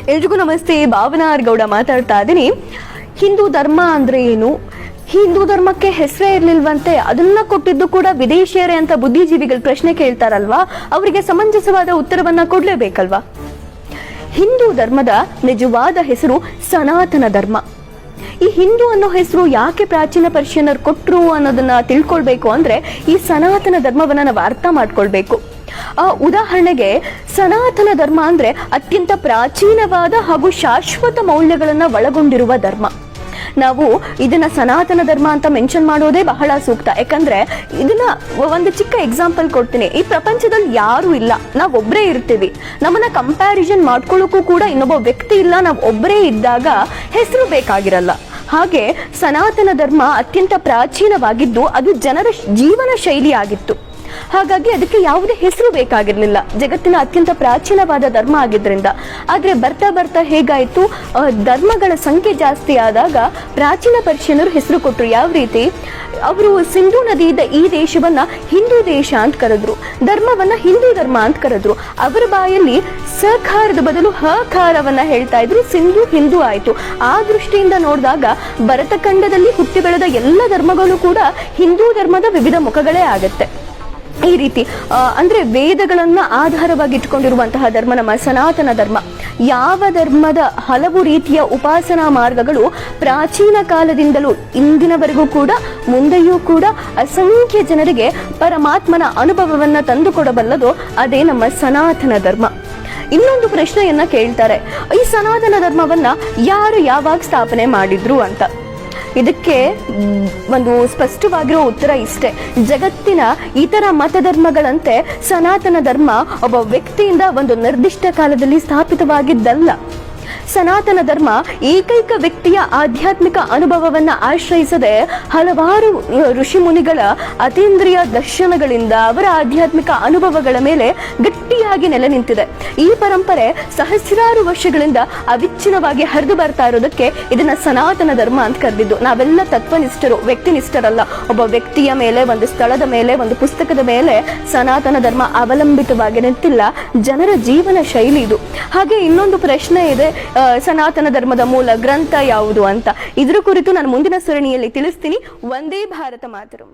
ಎಲ್ರಿಗೂ ನಮಸ್ತೆ. ಭಾವನಾ ಆರ್ ಗೌಡ ಮಾತಾಡ್ತಾ ಇದ್ದೀನಿ. ಹಿಂದೂ ಧರ್ಮ ಅಂದ್ರೆ ಏನು? ಹಿಂದೂ ಧರ್ಮಕ್ಕೆ ಹೆಸರೇ ಇರ್ಲಿಲ್ವಂತೆ, ಅದನ್ನ ಕೊಟ್ಟಿದ್ದು ಕೂಡ ವಿದೇಶಿಯರೇ ಅಂತ ಬುದ್ಧಿಜೀವಿಗಳು ಪ್ರಶ್ನೆ ಕೇಳ್ತಾರಲ್ವಾ, ಅವರಿಗೆ ಸಮಂಜಸವಾದ ಉತ್ತರವನ್ನ ಕೊಡ್ಲೇಬೇಕಲ್ವಾ. ಹಿಂದೂ ಧರ್ಮದ ನಿಜವಾದ ಹೆಸರು ಸನಾತನ ಧರ್ಮ. ಈ ಹಿಂದೂ ಅನ್ನೋ ಹೆಸರು ಯಾಕೆ ಪ್ರಾಚೀನ ಪರ್ಷಿಯನ್ನರು ಕೊಟ್ರು ಅನ್ನೋದನ್ನ ತಿಳ್ಕೊಳ್ಬೇಕು ಅಂದ್ರೆ ಈ ಸನಾತನ ಧರ್ಮವನ್ನ ನಾವು ಅರ್ಥ ಮಾಡ್ಕೊಳ್ಬೇಕು. ಉದಾಹರಣೆಗೆ ಸನಾತನ ಧರ್ಮ ಅಂದ್ರೆ ಅತ್ಯಂತ ಪ್ರಾಚೀನವಾದ ಹಾಗೂ ಶಾಶ್ವತ ಮೌಲ್ಯಗಳನ್ನ ಒಳಗೊಂಡಿರುವ ಧರ್ಮ. ನಾವು ಇದನ್ನ ಸನಾತನ ಧರ್ಮ ಅಂತ ಮೆನ್ಷನ್ ಮಾಡೋದೇ ಬಹಳ ಸೂಕ್ತ. ಯಾಕಂದ್ರೆ ಇದನ್ನ ಒಂದು ಚಿಕ್ಕ ಎಕ್ಸಾಂಪಲ್ ಕೊಡ್ತೀನಿ. ಈ ಪ್ರಪಂಚದಲ್ಲಿ ಯಾರು ಇಲ್ಲ, ನಾವ್ ಒಬ್ಬರೇ ಇರ್ತೀವಿ. ನಮ್ಮನ್ನ ಕಂಪ್ಯಾರಿಸನ್ ಮಾಡ್ಕೊಳ್ಳೋಕ್ಕೂ ಕೂಡ ಇನ್ನೊಬ್ಬ ವ್ಯಕ್ತಿ ಇಲ್ಲ. ನಾವ್ ಒಬ್ಬರೇ ಇದ್ದಾಗ ಹೆಸರು ಬೇಕಾಗಿರಲ್ಲ. ಹಾಗೆ ಸನಾತನ ಧರ್ಮ ಅತ್ಯಂತ ಪ್ರಾಚೀನವಾಗಿದ್ದು ಅದು ಜನರ ಜೀವನ ಶೈಲಿ ಆಗಿತ್ತು. ಹಾಗಾಗಿ ಅದಕ್ಕೆ ಯಾವುದೇ ಹೆಸರು ಬೇಕಾಗಿರ್ಲಿಲ್ಲ, ಜಗತ್ತಿನ ಅತ್ಯಂತ ಪ್ರಾಚೀನವಾದ ಧರ್ಮ ಆಗಿದ್ರಿಂದ. ಆದ್ರೆ ಬರ್ತಾ ಬರ್ತಾ ಹೇಗಾಯ್ತು, ಧರ್ಮಗಳ ಸಂಖ್ಯೆ ಜಾಸ್ತಿ ಆದಾಗ ಪ್ರಾಚೀನ ಪರ್ಷಿಯನ್ನರು ಹೆಸರು ಕೊಟ್ಟರು. ಯಾವ ರೀತಿ? ಅವರು ಸಿಂಧೂ ನದಿಯಿಂದ ಈ ದೇಶವನ್ನ ಹಿಂದೂ ದೇಶ ಅಂತ ಕರೆದ್ರು, ಧರ್ಮವನ್ನ ಹಿಂದೂ ಧರ್ಮ ಅಂತ ಕರೆದ್ರು. ಅವರ ಬಾಯಲ್ಲಿ ಸಕಾರದ ಬದಲು ಹಕಾರವನ್ನ ಹೇಳ್ತಾ ಇದ್ರು, ಸಿಂಧು ಹಿಂದೂ ಆಯ್ತು. ಆ ದೃಷ್ಟಿಯಿಂದ ನೋಡಿದಾಗ ಭರತಖಂಡದಲ್ಲಿ ಹುಟ್ಟಿ ಬೆಳೆದ ಎಲ್ಲ ಧರ್ಮಗಳು ಕೂಡ ಹಿಂದೂ ಧರ್ಮದ ವಿವಿಧ ಮುಖಗಳೇ ಆಗತ್ತೆ. ಈ ರೀತಿ ಅಂದ್ರೆ ವೇದಗಳನ್ನ ಆಧಾರವಾಗಿ ಇಟ್ಕೊಂಡಿರುವಂತಹ ಧರ್ಮ ನಮ್ಮ ಸನಾತನ ಧರ್ಮ. ಯಾವ ಧರ್ಮದ ಹಲವು ರೀತಿಯ ಉಪಾಸನಾ ಮಾರ್ಗಗಳು ಪ್ರಾಚೀನ ಕಾಲದಿಂದಲೂ ಇಂದಿನವರೆಗೂ ಕೂಡ ಮುಂದೆಯೂ ಕೂಡ ಅಸಂಖ್ಯ ಜನರಿಗೆ ಪರಮಾತ್ಮನ ಅನುಭವವನ್ನ ತಂದುಕೊಡಬಲ್ಲದೋ ಅದೇ ನಮ್ಮ ಸನಾತನ ಧರ್ಮ. ಇನ್ನೊಂದು ಪ್ರಶ್ನೆಯನ್ನ ಕೇಳ್ತಾರೆ, ಈ ಸನಾತನ ಧರ್ಮವನ್ನ ಯಾರು ಯಾವಾಗ ಸ್ಥಾಪನೆ ಮಾಡಿದ್ರು ಅಂತ. ಇದಕ್ಕೆ ಒಂದು ಸ್ಪಷ್ಟವಾಗಿರೋ ಉತ್ತರ ಇಷ್ಟೇ. ಜಗತ್ತಿನ ಇತರ ಮತಧರ್ಮಗಳಂತೆ ಸನಾತನ ಧರ್ಮ ಒಬ್ಬ ವ್ಯಕ್ತಿಯಿಂದ ಒಂದು ನಿರ್ದಿಷ್ಟ ಕಾಲದಲ್ಲಿ ಸ್ಥಾಪಿತವಾಗಿದ್ದಲ್ಲ. ಸನಾತನ ಧರ್ಮ ಏಕೈಕ ವ್ಯಕ್ತಿಯ ಆಧ್ಯಾತ್ಮಿಕ ಅನುಭವವನ್ನ ಆಶ್ರಯಿಸದೆ ಹಲವಾರು ಋಷಿ ಮುನಿಗಳ ಅತೀಂದ್ರಿಯ ದರ್ಶನಗಳಿಂದ ಅವರ ಆಧ್ಯಾತ್ಮಿಕ ಅನುಭವಗಳ ಮೇಲೆ ಗಟ್ಟಿಯಾಗಿ ನೆಲೆ ನಿಂತಿದೆ. ಈ ಪರಂಪರೆ ಸಹಸ್ರಾರು ವರ್ಷಗಳಿಂದ ಅವಿಚ್ಛಿನ್ನವಾಗಿ ಹರಿದು ಬರ್ತಾ ಇರೋದಕ್ಕೆ ಇದನ್ನ ಸನಾತನ ಧರ್ಮ ಅಂತ ಕರೆದಿದ್ದು. ನಾವೆಲ್ಲ ತತ್ವನಿಷ್ಠರು, ವ್ಯಕ್ತಿನಿಷ್ಠರಲ್ಲ. ಒಬ್ಬ ವ್ಯಕ್ತಿಯ ಮೇಲೆ, ಒಂದು ಸ್ಥಳದ ಮೇಲೆ, ಒಂದು ಪುಸ್ತಕದ ಮೇಲೆ ಸನಾತನ ಧರ್ಮ ಅವಲಂಬಿತವಾಗಿ ನಿಂತಿಲ್ಲ, ಜನರ ಜೀವನ ಶೈಲಿ ಇದು. ಹಾಗೆ ಇನ್ನೊಂದು ಪ್ರಶ್ನೆ ಇದೆ, ಸನಾತನ ಧರ್ಮದ ಮೂಲ ಗ್ರಂಥ ಯಾವುದು ಅಂತ. ಇದ್ರ ಕುರಿತು ನಾನು ಮುಂದಿನ ಸರಣಿಯಲ್ಲಿ ತಿಳಿಸ್ತೀನಿ. ವಂದೇ ಭಾರತ ಮಾತರಂ.